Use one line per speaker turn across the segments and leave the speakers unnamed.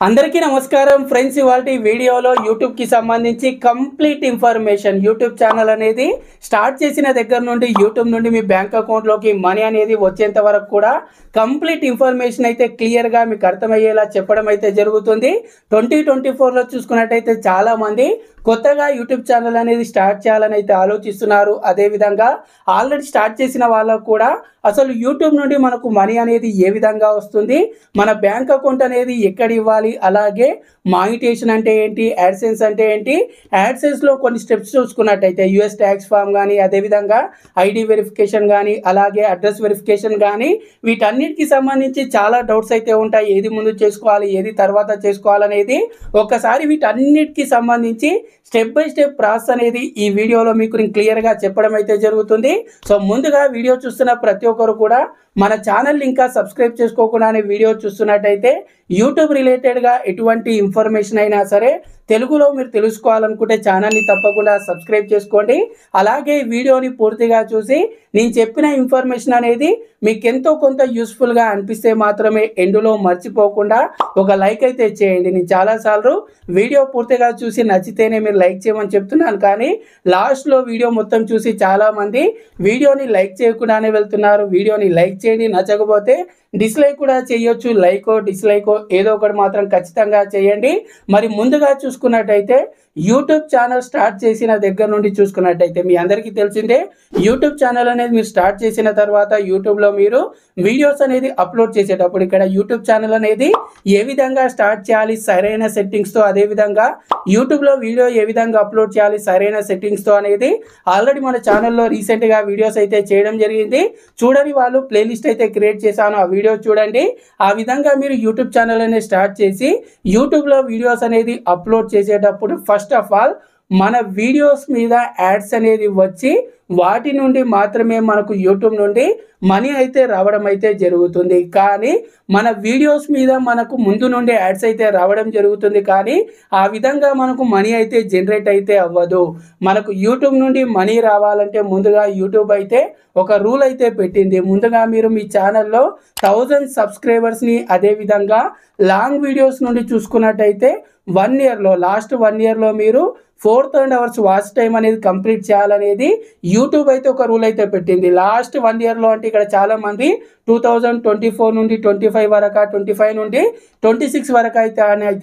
అందరికీ నమస్కారం ఫ్రెండ్స్. ఇవాల్టి వీడియోలో యూట్యూబ్ కి సంబంధించి కంప్లీట్ ఇన్ఫర్మేషన్, యూట్యూబ్ ఛానల్ అనేది స్టార్ట్ చేసిన దగ్గర నుండి యూట్యూబ్ నుండి మీ బ్యాంక్ అకౌంట్ లోకి మనీ అనేది వచ్చేంత వరకు కూడా కంప్లీట్ ఇన్ఫర్మేషన్ అయితే క్లియర్ గా మీకు అర్థమయ్యేలా చెప్పడం అయితే జరుగుతుంది. 2024 లో చూసుకున్నట్టయితే చాలా మంది కొత్తగా యూట్యూబ్ ఛానల్ అనేది స్టార్ట్ చేయాలని అయితే ఆలోచిస్తున్నారు. అదే విధంగా ఆల్రెడీ స్టార్ట్ చేసిన వాళ్ళకు కూడా అసలు యూట్యూబ్ నుండి మనకు మనీ అనేది ఏ విధంగా వస్తుంది, మన బ్యాంక్ అకౌంట్ అనేది ఎక్కడ ఇవ్వాలి, అలాగే మానిటేషన్ అంటే ఏంటి, యాడ్సెన్స్ అంటే ఏంటి, యాడ్సెన్స్ లో కొన్ని స్టెప్స్ చూసుకున్నట్టయితే యూఎస్ ట్యాక్స్ ఫామ్ కానీ, అదేవిధంగా ఐడి వెరిఫికేషన్ కానీ, అలాగే అడ్రస్ వెరిఫికేషన్ కానీ, వీటన్నిటికి సంబంధించి చాలా డౌట్స్ అయితే ఉంటాయి. ఏది ముందు చేసుకోవాలి, ఏది తర్వాత చేసుకోవాలనేది ఒక్కసారి వీటన్నిటికి సంబంధించి స్టెప్ బై స్టెప్ ప్రాసెస్ అనేది ఈ వీడియోలో మీకు నేను క్లియర్గా చెప్పడం అయితే జరుగుతుంది. సో ముందుగా వీడియో చూస్తున్న ప్రతి ఒక్కరు కూడా మన ఛానల్ ఇంకా సబ్స్క్రైబ్ చేసుకోకుండానే వీడియో చూస్తున్నట్టయితే యూట్యూబ్ రిలేటెడ్గా ఎటువంటి ఇన్ఫర్మేషన్ అయినా సరే తెలుగులో మీరు తెలుసుకోవాలనుకుంటే ఛానల్ని తప్పకుండా సబ్స్క్రైబ్ చేసుకోండి. అలాగే వీడియోని పూర్తిగా చూసి నేను చెప్పిన ఇన్ఫర్మేషన్ అనేది మీకు ఎంతో కొంత యూస్ఫుల్గా అనిపిస్తే మాత్రమే ఎండులో మర్చిపోకుండా ఒక లైక్ అయితే చేయండి. నేను చాలాసార్లు వీడియో పూర్తిగా చూసి నచ్చితేనే మీరు లైక్ చేయమని చెప్తున్నాను, కానీ లాస్ట్లో వీడియో మొత్తం చూసి చాలామంది వీడియోని లైక్ చేయకుండానే వెళ్తున్నారు. వీడియోని లైక్ చేయండి, నచ్చకపోతే డిస్లైక్ కూడా చేయొచ్చు. లైకో డిస్లైకో ఏదో ఒకటి మాత్రం ఖచ్చితంగా చేయండి. మరి ముందుగా చూసుకున్నట్టయితే యూట్యూబ్ ఛానల్ స్టార్ట్ చేసిన దగ్గర నుండి చూసుకున్నట్టయితే మీ అందరికీ తెలిసిందే, యూట్యూబ్ ఛానల్ అనేది మీరు స్టార్ట్ చేసిన తర్వాత యూట్యూబ్లో మీరు వీడియోస్ అనేది అప్లోడ్ చేసేటప్పుడు ఇక్కడ యూట్యూబ్ ఛానల్ అనేది ఏ విధంగా స్టార్ట్ చేయాలి సరైన సెట్టింగ్స్తో, అదేవిధంగా యూట్యూబ్లో వీడియో ఏ విధంగా అప్లోడ్ చేయాలి సరైన సెట్టింగ్స్తో అనేది ఆల్రెడీ మన ఛానల్లో రీసెంట్గా వీడియోస్ అయితే చేయడం జరిగింది. చూడని వాళ్ళు ప్లేలిస్ట్ అయితే క్రియేట్ చేశాను, ఆ వీడియో చూడండి. ఆ విధంగా మీరు యూట్యూబ్ ఛానల్ అనేది స్టార్ట్ చేసి యూట్యూబ్లో వీడియోస్ అనేది అప్లోడ్ చేసేటప్పుడు ఫస్ట్ ఆఫ్ ఆల్ మన వీడియోస్ మీద యాడ్స్ అనేది వచ్చి వాటి నుండి మాత్రమే మనకు యూట్యూబ్ నుండి మనీ అయితే రావడం అయితే జరుగుతుంది. కానీ మన వీడియోస్ మీద మనకు ముందు నుండి యాడ్స్ అయితే రావడం జరుగుతుంది, కానీ ఆ విధంగా మనకు మనీ అయితే జనరేట్ అయితే అవ్వదు. మనకు యూట్యూబ్ నుండి మనీ రావాలంటే ముందుగా యూట్యూబ్ అయితే ఒక రూల్ అయితే పెట్టింది. ముందుగా మీరు మీ ఛానల్లో 1000 సబ్స్క్రైబర్స్ని, అదేవిధంగా లాంగ్ వీడియోస్ నుండి చూసుకున్నట్టయితే 1 ఇయర్లో లాస్ట్ 1 ఇయర్లో మీరు 4,000 అవర్స్ వాచ్ టైం అనేది కంప్లీట్ చేయాలనేది యూట్యూబ్ అయితే ఒక రూల్ అయితే పెట్టింది. లాస్ట్ 1 ఇయర్లో అంటే ఇక్కడ చాలా మంది 2024 నుండి 25 వరకు, 25 నుండి 26 వరకు అయితే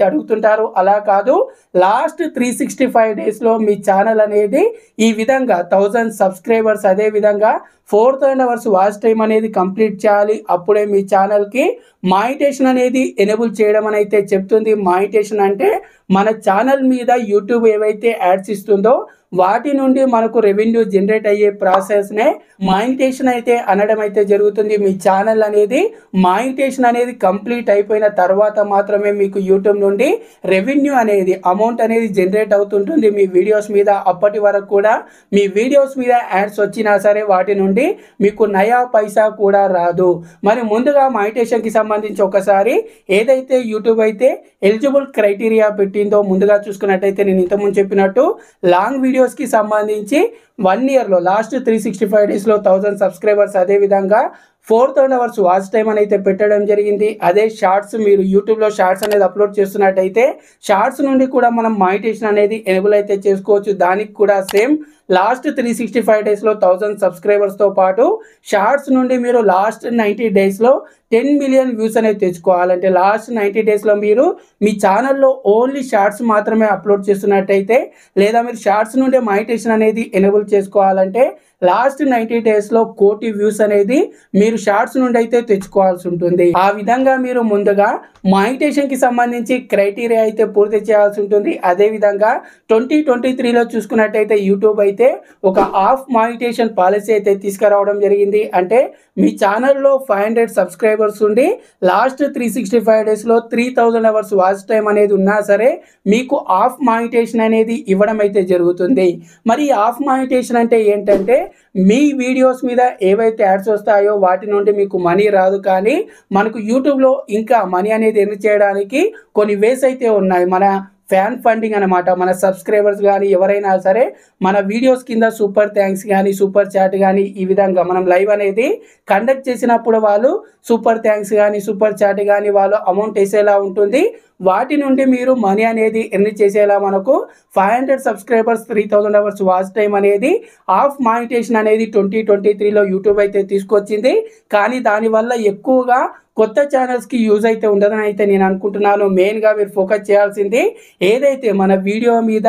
అడుగుతుంటారు. అలా కాదు, లాస్ట్ 365 డేస్లో మీ ఛానల్ అనేది ఈ విధంగా 1000 సబ్స్క్రైబర్స్, అదేవిధంగా 4,000 అవర్స్ వాచ్ టైం అనేది కంప్లీట్ చేయాలి. అప్పుడే మీ ఛానల్కి మానిటేషన్ అనేది ఎనేబుల్ చేయడం అని అయితే చెప్తుంది. మానిటేషన్ అంటే మన ఛానల్ మీద యూట్యూబ్ ఏవైతే యాడ్స్ ఇస్తుందో వాటి నుండి మనకు రెవెన్యూ జనరేట్ అయ్యే ప్రాసెస్నే మానిటేషన్ అయితే అనడం అయితే జరుగుతుంది. మీ ఛానల్ అనేది మానిటేషన్ అనేది కంప్లీట్ అయిపోయిన తర్వాత మాత్రమే మీకు యూట్యూబ్ నుండి రెవెన్యూ అనేది అమౌంట్ అనేది జనరేట్ అవుతుంటుంది మీ వీడియోస్ మీద. అప్పటి వరకు కూడా మీ వీడియోస్ మీద యాడ్స్ వచ్చినా సరే వాటి నుండి మీకు నయా పైసా కూడా రాదు. మరి ముందుగా మానిటేషన్కి సంబంధించి ఒకసారి ఏదైతే యూట్యూబ్ అయితే ఎలిజిబుల్ క్రైటీరియా పెట్టిందో ముందుగా చూసుకున్నట్టయితే నేను ఇంతకుముందు చెప్పినట్టు లాంగ్ వీడియోస్కి సంబంధించి 1 ఇయర్లో లాస్ట్ 365 డేస్లో 1000 సబ్స్క్రైబర్స్, అదేవిధంగా 4,000 అవర్స్ వాచ్ టైం అని అయితే పెట్టడం జరిగింది. అదే షార్ట్స్, మీరు యూట్యూబ్లో షార్ట్స్ అనేది అప్లోడ్ చేస్తున్నట్టయితే షార్ట్స్ నుండి కూడా మనం మానిటేషన్ అనేది ఎనేబుల్ అయితే చేసుకోవచ్చు. దానికి కూడా సేమ్ లాస్ట్ 365 డేస్లో 1000 సబ్స్క్రైబర్స్తో పాటు షార్ట్స్ నుండి మీరు లాస్ట్ 90 డేస్లో 10 మిలియన్ వ్యూస్ అనేది తెచ్చుకోవాలంటే లాస్ట్ 90 డేస్లో మీరు మీ ఛానల్లో ఓన్లీ షార్ట్స్ మాత్రమే అప్లోడ్ చేస్తున్నట్టయితే, లేదా మీరు షార్ట్స్ నుండే మానిటేషన్ అనేది ఎనేబుల్ చేసుకోవాలంటే లాస్ట్ 90 డేస్లో 1 కోటి వ్యూస్ అనేది మీరు షార్ట్స్ నుండి అయితే తెచ్చుకోవాల్సి ఉంటుంది. ఆ విధంగా మీరు ముందుగా మానిటేషన్కి సంబంధించి క్రైటీరియా అయితే పూర్తి చేయాల్సి ఉంటుంది. అదేవిధంగా 2023లో చూసుకున్నట్టయితే యూట్యూబ్ అయితే ఒక ఆఫ్ మానిటేషన్ పాలసీ అయితే తీసుకురావడం జరిగింది. అంటే మీ ఛానల్లో 500 సబ్స్క్రైబర్స్ ఉండి లాస్ట్ 365 డేస్లో 3000 అవర్స్ వాచ్ టైం అనేది ఉన్నా సరే మీకు ఆఫ్ మానిటేషన్ అనేది ఇవ్వడం అయితే జరుగుతుంది. మరి ఆఫ్ మానిటేషన్ అంటే ఏంటంటే మీ వీడియోస్ మీద ఏవైతే యాడ్స్ వస్తాయో వాటి నుండి మీకు మనీ రాదు, కానీ మనకు యూట్యూబ్లో ఇంకా మనీ అనేది ఎర్న్ చేయడానికి కొన్ని వేస్ అయితే ఉన్నాయి. మన ఫ్యాన్ ఫండింగ్ అనమాట. మన సబ్స్క్రైబర్స్ కానీ ఎవరైనా సరే మన వీడియోస్ కింద సూపర్ థ్యాంక్స్ కానీ, సూపర్ చాట్ కానీ, ఈ విధంగా మనం లైవ్ అనేది కండక్ట్ చేసినప్పుడు వాళ్ళు సూపర్ థ్యాంక్స్ కానీ, సూపర్ చాట్ కానీ వాళ్ళు అమౌంట్ వేసేలా ఉంటుంది. వాటి నుండి మీరు మనీ అనేది ఎర్న్ చేసేలా మనకు 500 సబ్స్క్రైబర్స్ 3000 అవర్స్ వాచ్ టైం అనేది ఆఫ్ మానిటేషన్ అనేది 2023లో యూట్యూబ్ అయితే తీసుకొచ్చింది. కానీ దానివల్ల ఎక్కువగా కొత్త ఛానల్స్కి యూజ్ అయితే ఉండదని అయితే నేను అనుకుంటున్నాను. మెయిన్గా మీరు ఫోకస్ చేయాల్సింది ఏదైతే మన వీడియో మీద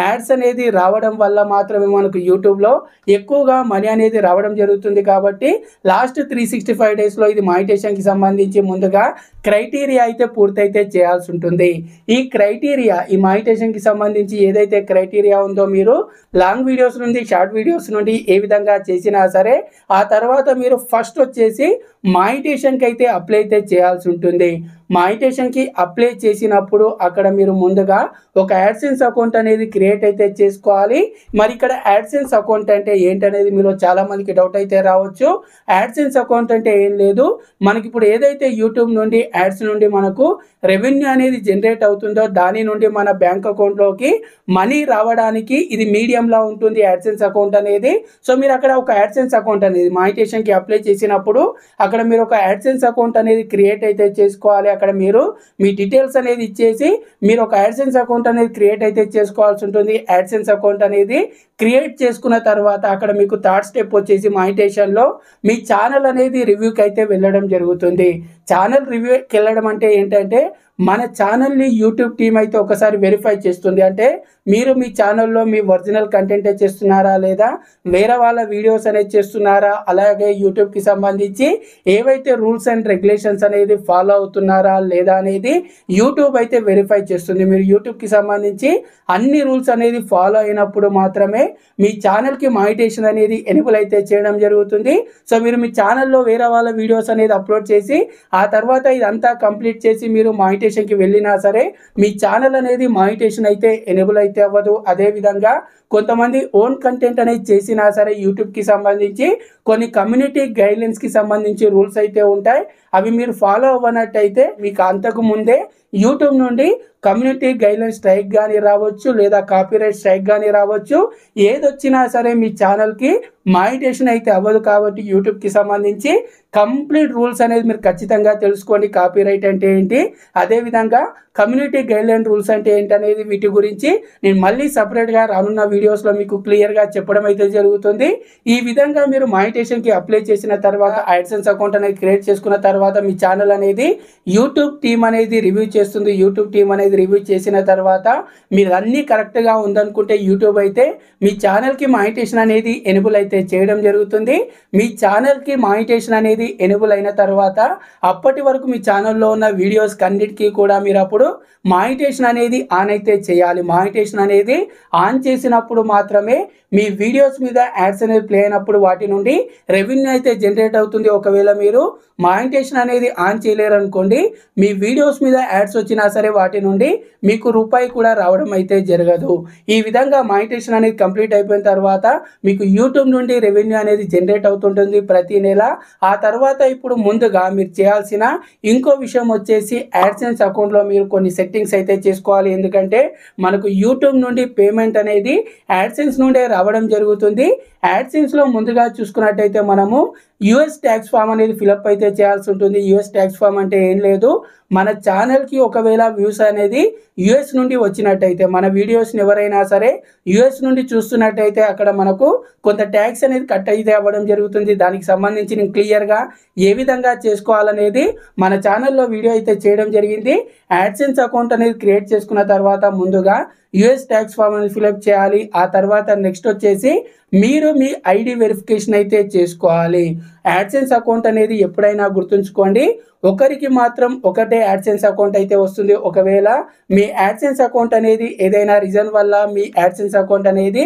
యాడ్స్ అనేది రావడం వల్ల మాత్రమే మనకు యూట్యూబ్లో ఎక్కువగా మనీ అనేది రావడం జరుగుతుంది. కాబట్టి లాస్ట్ 365 డేస్లో ఇది మానిటేషన్కి సంబంధించి ముందుగా క్రైటీరియా అయితే పూర్తయితే చేయాల్సి ఉంటుంది. ఈ క్రైటీరియా ఈ మానిటేషన్కి సంబంధించి ఏదైతే క్రైటీరియా ఉందో మీరు లాంగ్ వీడియోస్ నుండి షార్ట్ వీడియోస్ నుండి ఏ విధంగా చేసినా సరే ఆ తర్వాత మీరు ఫస్ట్ వచ్చేసి మానిటేషన్కి అయితే అప్లై అయితే చేయాల్సి ఉంటుంది. మానిటేషన్కి అప్లై చేసినప్పుడు అక్కడ మీరు ముందుగా ఒక యాడ్సెన్స్ అకౌంట్ అనేది క్రియేట్ అయితే చేసుకోవాలి. మరి ఇక్కడ యాడ్సెన్స్ అకౌంట్ అంటే ఏంటనేది మీలో చాలా మందికి డౌట్ అయితే రావచ్చు. యాడ్సెన్స్ అకౌంట్ అంటే ఏం లేదు, మనకి ఇప్పుడు ఏదైతే యూట్యూబ్ నుండి యాడ్స్ నుండి మనకు రెవెన్యూ అనేది జనరేట్ అవుతుందో దాని నుండి మన బ్యాంక్ అకౌంట్లోకి మనీ రావడానికి ఇది మీడియంలా ఉంటుంది యాడ్సెన్స్ అకౌంట్ అనేది. సో మీరు అక్కడ ఒక యాడ్సెన్స్ అకౌంట్ అనేది మానిటేషన్కి అప్లై చేసినప్పుడు అక్కడ మీరు ఒక యాడ్సెన్స్ అకౌంట్ అనేది క్రియేట్ అయితే చేసుకోవాలి. అక్కడ మీరు మీ డీటెయిల్స్ అనేది ఇచ్చేసి మీరు ఒక యాడ్సెన్స్ అకౌంట్ అనేది క్రియేట్ అయితే చేసుకోవాల్సి ఉంటుంది. యాడ్సెన్స్ అకౌంట్ అనేది క్రియేట్ చేసుకున్న తర్వాత అక్కడ మీకు థర్డ్ స్టెప్ వచ్చేసి మానిటేషన్లో మీ ఛానల్ అనేది రివ్యూకి అయితే వెళ్ళడం జరుగుతుంది. ఛానల్ రివ్యూకి వెళ్ళడం అంటే ఏంటంటే మన ఛానల్ని యూట్యూబ్ టీం అయితే ఒకసారి వెరిఫై చేస్తుంది. అంటే మీరు మీ ఛానల్లో మీ ఒరిజినల్ కంటెంటే చేస్తున్నారా లేదా వేరే వాళ్ళ వీడియోస్ అనేది చేస్తున్నారా, అలాగే యూట్యూబ్కి సంబంధించి ఏవైతే రూల్స్ అండ్ రెగ్యులేషన్స్ అనేది ఫాలో అవుతున్నారా లేదా అనేది యూట్యూబ్ అయితే వెరిఫై చేస్తుంది. మీరు యూట్యూబ్కి సంబంధించి అన్ని రూల్స్ అనేది ఫాలో అయినప్పుడు మాత్రమే మీ ఛానల్కి మానిటేషన్ అనేది ఎనేబుల్ అయితే చేయడం జరుగుతుంది. సో మీరు మీ ఛానల్లో వేరే వాళ్ళ వీడియోస్ అనేది అప్లోడ్ చేసి ఆ తర్వాత ఇదంతా కంప్లీట్ చేసి మీరు మానిటేషన్కి వెళ్ళినా సరే మీ ఛానల్ అనేది మానిటేషన్ అయితే ఎనేబుల్ అయితే అవ్వదు. అదేవిధంగా కొంతమంది ఓన్ కంటెంట్ అనేది చేసినా సరే యూట్యూబ్కి సంబంధించి కొన్ని కమ్యూనిటీ గైడ్లైన్స్కి సంబంధించి రూల్స్ అయితే ఉంటాయి. అవి మీరు ఫాలో అవ్వనట్టయితే మీకు అంతకు ముందే యూట్యూబ్ నుండి కమ్యూనిటీ గైడ్లైన్ స్ట్రైక్ కానీ రావచ్చు లేదా కాపీరైట్ స్ట్రైక్ కానీ రావచ్చు. ఏదొచ్చినా సరే మీ ఛానల్కి మానిటేషన్ అయితే అవ్వదు. కాబట్టి యూట్యూబ్కి సంబంధించి కంప్లీట్ రూల్స్ అనేది మీరు ఖచ్చితంగా తెలుసుకోండి. కాపీరైట్ అంటే ఏంటి, అదేవిధంగా కమ్యూనిటీ గైడ్లైన్ రూల్స్ అంటే ఏంటి అనేది వీటి గురించి నేను మళ్ళీ సపరేట్గా రానున్న వీడియోస్లో మీకు క్లియర్గా చెప్పడం అయితే జరుగుతుంది. ఈ విధంగా మీరు మానిటేషన్కి అప్లై చేసిన తర్వాత యాడ్సెన్స్ అకౌంట్ అనేది క్రియేట్ చేసుకున్న తర్వాత మీ ఛానల్ అనేది యూట్యూబ్ టీం అనేది రివ్యూ చేస్తుంది. యూట్యూబ్ టీం అనేది రివ్యూ చేసిన తర్వాత మీరు అన్నీ కరెక్ట్గా ఉందనుకుంటే యూట్యూబ్ అయితే మీ ఛానల్కి మానిటేషన్ అనేది ఎనేబుల్ అయితే చేయడం జరుగుతుంది. మీ ఛానల్కి మానిటేషన్ అనేది ఎనేబుల్ అయిన తర్వాత అప్పటి వరకు మీ ఛానల్లో ఉన్న వీడియోస్ కన్నిటికీ కూడా మీరు అప్పుడు మానిటేషన్ అనేది ఆన్ అయితే చేయాలి. మానిటేషన్ అనేది ఆన్ చేసినప్పుడు మాత్రమే మీ వీడియోస్ మీద యాడ్స్ అనేది ప్లే అయినప్పుడు వాటి నుండి రెవెన్యూ అయితే జనరేట్ అవుతుంది. ఒకవేళ మీరు మానిటేషన్ అనేది ఆన్ చేయలేరు అనుకోండి, మీ వీడియోస్ మీద యాడ్స్ వచ్చినా సరే వాటి నుండి మీకు రూపాయి కూడా రావడం అయితే జరగదు. ఈ విధంగా మానిటేషన్ అనేది కంప్లీట్ అయిపోయిన తర్వాత మీకు యూట్యూబ్ నుండి రెవెన్యూ అనేది జనరేట్ అవుతుంటుంది ప్రతి నెల. ఆ తర్వాత ఇప్పుడు ముందుగా మీరు చేయాల్సిన ఇంకో విషయం వచ్చేసి యాడ్సెన్స్ అకౌంట్లో మీరు కొన్ని సెట్టింగ్స్ అయితే చేసుకోవాలి. ఎందుకంటే మనకు యూట్యూబ్ నుండి పేమెంట్ అనేది యాడ్సెన్స్ నుండే రావడం జరుగుతుంది. యాడ్సెన్స్లో ముందుగా చూసుకున్నట్టయితే మనము యూఎస్ ట్యాక్స్ ఫామ్ అనేది ఫిలప్ అయితే చేయాల్సి ఉంటుంది. యూఎస్ ట్యాక్స్ ఫామ్ అంటే ఏం లేదు, మన ఛానల్కి ఒకవేళ వ్యూస్ అనేది యూఎస్ నుండి వచ్చినట్టయితే మన వీడియోస్ని ఎవరైనా సరే యూఎస్ నుండి చూస్తున్నట్టయితే అక్కడ మనకు కొంత ట్యాక్స్ అనేది కట్ అయితే అవ్వడం జరుగుతుంది. దానికి సంబంధించి నేను క్లియర్గా ఏ విధంగా చేసుకోవాలనేది మన ఛానల్లో వీడియో అయితే చేయడం జరిగింది. యాడ్సెన్స్ అకౌంట్ అనేది క్రియేట్ చేసుకున్న తర్వాత ముందుగా యూఎస్ ట్యాక్స్ ఫామ్ అనేది ఫిలప్ చేయాలి. ఆ తర్వాత నెక్స్ట్ వచ్చేసి మీరు మీ ఐడి వెరిఫికేషన్ అయితే చేసుకోవాలి. యాడ్సెన్స్ అకౌంట్ అనేది ఎప్పుడైనా గుర్తుంచుకోండి, ఒకరికి మాత్రం ఒకటే యాడ్సెన్స్ అకౌంట్ అయితే వస్తుంది. ఒకవేళ మీ యాడ్సెన్స్ అకౌంట్ అనేది ఏదైనా రీజన్ వల్ల మీ యాడ్సెన్స్ అకౌంట్ అనేది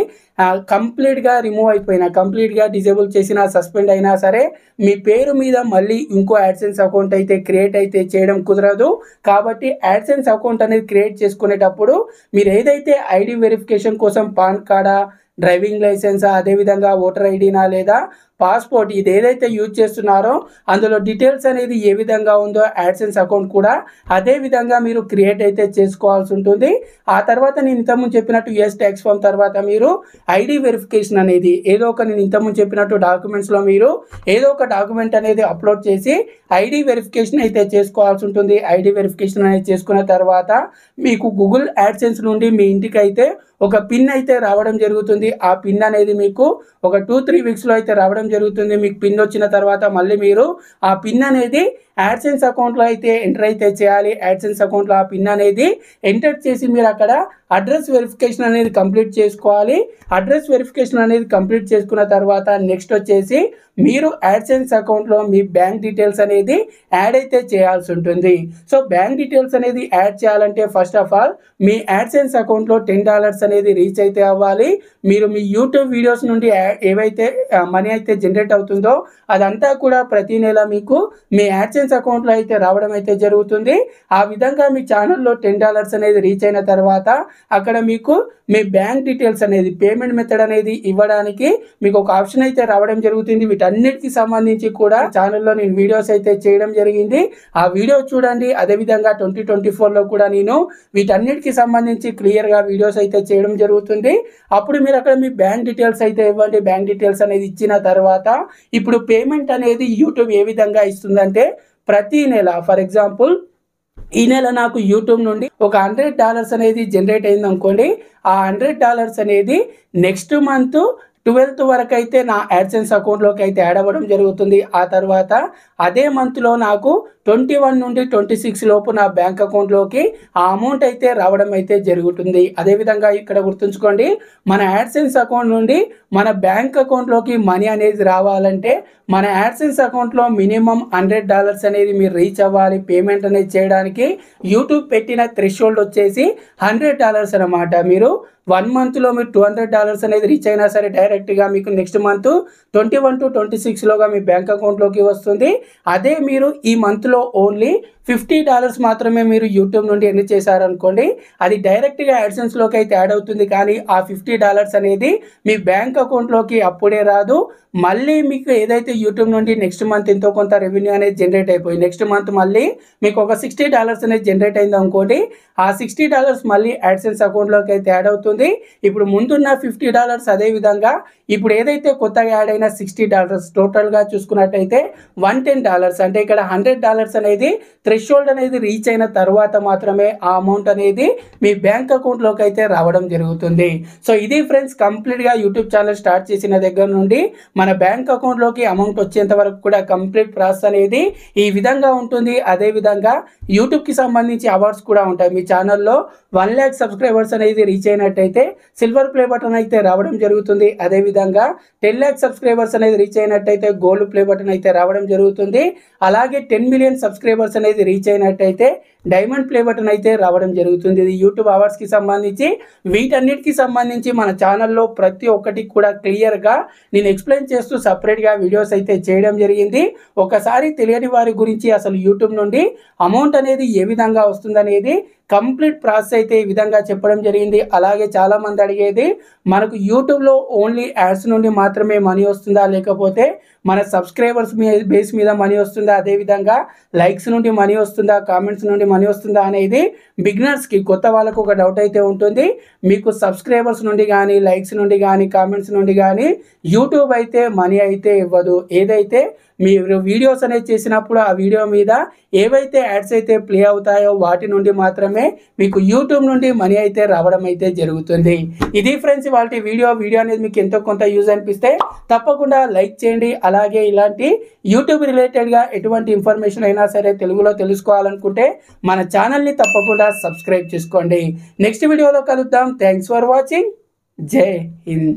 కంప్లీట్గా రిమూవ్ అయిపోయినా, కంప్లీట్గా డిజేబుల్ చేసినా, సస్పెండ్ అయినా సరే మీ పేరు మీద మళ్ళీ ఇంకో యాడ్సెన్స్ అకౌంట్ అయితే క్రియేట్ అయితే చేయడం కుదరదు. కాబట్టి యాడ్సెన్స్ అకౌంట్ అనేది క్రియేట్ చేసుకునేటప్పుడు మీరు ఏదైతే ఐడి వెరిఫికేషన్ కోసం పాన్ కార్డా, డ్రైవింగ్ లైసెన్సా, అదేవిధంగా ఓటర్ ఐడినా లేదా పాస్పోర్ట్ ఇది ఏదైతే యూజ్ చేస్తున్నారో అందులో డీటెయిల్స్ అనేది ఏ విధంగా ఉందో యాడ్సెన్స్ అకౌంట్ కూడా అదే విధంగా మీరు క్రియేట్ అయితే చేసుకోవాల్సి ఉంటుంది. ఆ తర్వాత నేను ఇంతకుముందు చెప్పినట్టు యూఎస్ ట్యాక్స్ ఫామ్ తర్వాత మీరు ఐడి వెరిఫికేషన్ అనేది ఏదో ఒక నేను ఇంతకుముందు చెప్పినట్టు డాక్యుమెంట్స్లో మీరు ఏదో ఒక డాక్యుమెంట్ అనేది అప్లోడ్ చేసి ఐడి వెరిఫికేషన్ అయితే చేసుకోవాల్సి ఉంటుంది. ఐడి వెరిఫికేషన్ అనేది చేసుకున్న తర్వాత మీకు గూగుల్ యాడ్సెన్స్ నుండి మీ ఇంటికి అయితే ఒక పిన్ అయితే రావడం జరుగుతుంది. ఆ పిన్ అనేది మీకు ఒక 2-3 వీక్స్లో అయితే రావడం జరుగుతుంది. మీకు పిన్ వచ్చిన తర్వాత మళ్ళీ మీరు ఆ పిన్ అనేది యాడ్సెన్స్ అకౌంట్లో అయితే ఎంటర్ అయితే చేయాలి. యాడ్సెన్స్ అకౌంట్లో ఆ పిన్ అనేది ఎంటర్ చేసి మీరు అక్కడ అడ్రస్ వెరిఫికేషన్ అనేది కంప్లీట్ చేసుకోవాలి. అడ్రస్ వెరిఫికేషన్ అనేది కంప్లీట్ చేసుకున్న తర్వాత నెక్స్ట్ వచ్చేసి మీరు యాడ్సెన్స్ అకౌంట్లో మీ బ్యాంక్ డీటెయిల్స్ అనేది యాడ్ అయితే చేయాల్సి ఉంటుంది. సో బ్యాంక్ డీటెయిల్స్ అనేది యాడ్ చేయాలంటే first of all me AdSense అకౌంట్లో $10 అనేది రీచ్ అయితే అవ్వాలి. మీరు మీ యూట్యూబ్ వీడియోస్ నుండి ఏవైతే మనీ అయితే జనరేట్ అవుతుందో అదంతా కూడా ప్రతి నెల మీకు మీ యాడ్సెన్స్ అకౌంట్లో అయితే రావడం అయితే జరుగుతుంది. ఆ విధంగా మీ ఛానల్లో $10 అనేది రీచ్ అయిన తర్వాత అక్కడ మీకు మీ బ్యాంక్ డీటెయిల్స్ అనేది పేమెంట్ మెథడ్ అనేది ఇవ్వడానికి మీకు ఒక ఆప్షన్ అయితే రావడం జరుగుతుంది. వీటన్నిటికి సంబంధించి కూడా ఛానల్లో నేను వీడియోస్ అయితే చేయడం జరిగింది. ఆ వీడియో చూడండి. అదేవిధంగా 2024లో కూడా నేను వీటన్నిటికి సంబంధించి క్లియర్గా వీడియోస్ అయితే చేయడం జరుగుతుంది. అప్పుడు మీరు అక్కడ మీ బ్యాంక్ డీటెయిల్స్ అయితే ఇవ్వండి. బ్యాంక్ డీటెయిల్స్ అనేది ఇచ్చిన తర్వాత ఇప్పుడు పేమెంట్ అనేది యూట్యూబ్ ఏ విధంగా ఇస్తుందంటే ప్రతి నెల ఫర్ ఎగ్జాంపుల్ ఈ నెల నాకు యూట్యూబ్ నుండి ఒక $100 అనేది జనరేట్ అయింది అనుకోండి. ఆ $100 అనేది నెక్స్ట్ మంత్ 12th వరకు అయితే నా యాడ్సెన్స్ అకౌంట్లోకి అయితే యాడ్ అవ్వడం జరుగుతుంది. ఆ తర్వాత అదే మంత్లో నాకు 21 నుండి 26 లోపు నా బ్యాంక్ అకౌంట్లోకి ఆ అమౌంట్ అయితే రావడం అయితే జరుగుతుంది. అదేవిధంగా ఇక్కడ గుర్తుంచుకోండి, మన యాడ్సెన్స్ అకౌంట్ నుండి మన బ్యాంక్ అకౌంట్లోకి మనీ అనేది రావాలంటే మన యాడ్సెన్స్ అకౌంట్లో మినిమం $100 అనేది మీరు రీచ్ అవ్వాలి. పేమెంట్ అనేది చేయడానికి యూట్యూబ్ పెట్టిన థ్రెషోల్డ్ వచ్చేసి $100 అనమాట. మీరు 1 మంత్లో మీరు $200 అనేది రీచ్ అయినా సరే డైరెక్ట్గా మీకు నెక్స్ట్ మంత్ 21 to 26లోగా మీ బ్యాంక్ అకౌంట్లోకి వస్తుంది. అదే మీరు ఈ మంత్లో ఓన్లీ $50 మాత్రమే మీరు యూట్యూబ్ నుండి ఎర్న్ చేశారనుకోండి, అది డైరెక్ట్గా యాడ్సెన్స్లోకి అయితే యాడ్ అవుతుంది. కానీ ఆ $50 అనేది మీ బ్యాంక్ అకౌంట్లోకి అప్పుడే రాదు. మళ్ళీ మీకు ఏదైతే యూట్యూబ్ నుండి నెక్స్ట్ మంత్ ఎంతో కొంత రెవెన్యూ అనేది జనరేట్ అయిపోయి నెక్స్ట్ మంత్ మళ్ళీ మీకు ఒక $60 అనేది జనరేట్ అయింది అనుకోండి, ఆ $60 మళ్ళీ యాడ్సెన్స్ అకౌంట్లోకి అయితే యాడ్ అవుతుంది. ఇప్పుడు ముందున్న $50 అదేవిధంగా ఇప్పుడు ఏదైతే కొత్తగా యాడ్ అయిన $60 టోటల్గా చూసుకున్నట్టయితే $110 అంటే ఇక్కడ $100 అనేది థ్రెషోల్డ్ అనేది రీచ్ అయిన తర్వాత మాత్రమే ఆ అమౌంట్ అనేది మీ బ్యాంక్ అకౌంట్లోకి అయితే రావడం జరుగుతుంది. సో ఇది ఫ్రెండ్స్ కంప్లీట్గా యూట్యూబ్ ఛానల్ స్టార్ట్ చేసిన దగ్గర నుండి మన బ్యాంక్ అకౌంట్లోకి అమౌంట్ వచ్చేంత వరకు కూడా కంప్లీట్ ప్రాసెస్ అనేది ఈ విధంగా ఉంటుంది. అదేవిధంగా యూట్యూబ్కి సంబంధించి అవార్డ్స్ కూడా ఉంటాయి. మీ ఛానల్లో 1 lakh సబ్స్క్రైబర్స్ అనేది రీచ్ అయినట్టయితే సిల్వర్ ప్లే బటన్ అయితే రావడం జరుగుతుంది. అదేవిధంగా 10 lakh సబ్స్క్రైబర్స్ అనేది రీచ్ అయినట్టయితే గోల్డ్ ప్లే బటన్ అయితే రావడం జరుగుతుంది. అలాగే 10 million సబ్స్క్రైబర్స్ అనేది రీచ్ అయినట్టయితే డైమండ్ ప్లే బటన్ అయితే రావడం జరుగుతుంది. ఇది యూట్యూబ్ అవార్డ్స్కి సంబంధించి. వీటన్నిటికి సంబంధించి మన ఛానల్లో ప్రతి ఒక్కటి కూడా క్లియర్గా నేను ఎక్స్ప్లెయిన్ చేస్తూ సపరేట్గా వీడియోస్ అయితే చేయడం జరిగింది. ఒకసారి తెలియని వారి గురించి అసలు యూట్యూబ్ నుండి అమౌంట్ అనేది ఏ విధంగా వస్తుందనేది కంప్లీట్ ప్రాసెస్ అయితే ఈ విధంగా చెప్పడం జరిగింది. అలాగే చాలామంది అడిగేది మనకు యూట్యూబ్లో ఓన్లీ యాడ్స్ నుండి మాత్రమే మనీ వస్తుందా, లేకపోతే మన సబ్స్క్రైబర్స్ బేస్ మీద మనీ వస్తుందా, అదేవిధంగా లైక్స్ నుండి మనీ వస్తుందా, కామెంట్స్ నుండి మనీ వస్తుందా అనేది బిగినర్స్కి కొత్త వాళ్ళకు ఒక డౌట్ అయితే ఉంటుంది. మీకు సబ్స్క్రైబర్స్ నుండి కానీ లైక్స్ నుండి కానీ కామెంట్స్ నుండి కానీ యూట్యూబ్ అయితే మనీ అయితే ఇవ్వదు. ఏదైతే మీరు వీడియోస్ అనేది చేసినప్పుడు ఆ వీడియో మీద ఏవైతే యాడ్స్ అయితే ప్లే అవుతాయో వాటి నుండి మాత్రమే మీకు యూట్యూబ్ నుండి మనీ అయితే రావడం అయితే జరుగుతుంది. ఇది ఫ్రెండ్స్ వాళ్ళ వీడియో అనేది మీకు ఎంతో కొంత యూజ్ అనిపిస్తే తప్పకుండా లైక్ చేయండి. అలాగే ఇలాంటి యూట్యూబ్ రిలేటెడ్గా ఎటువంటి ఇన్ఫర్మేషన్ అయినా సరే తెలుగులో తెలుసుకోవాలనుకుంటే మన ఛానల్ని తప్పకుండా సబ్స్క్రైబ్ చేసుకోండి. నెక్స్ట్ వీడియోలో కలుద్దాం. Thanks for watching. జై హింద్.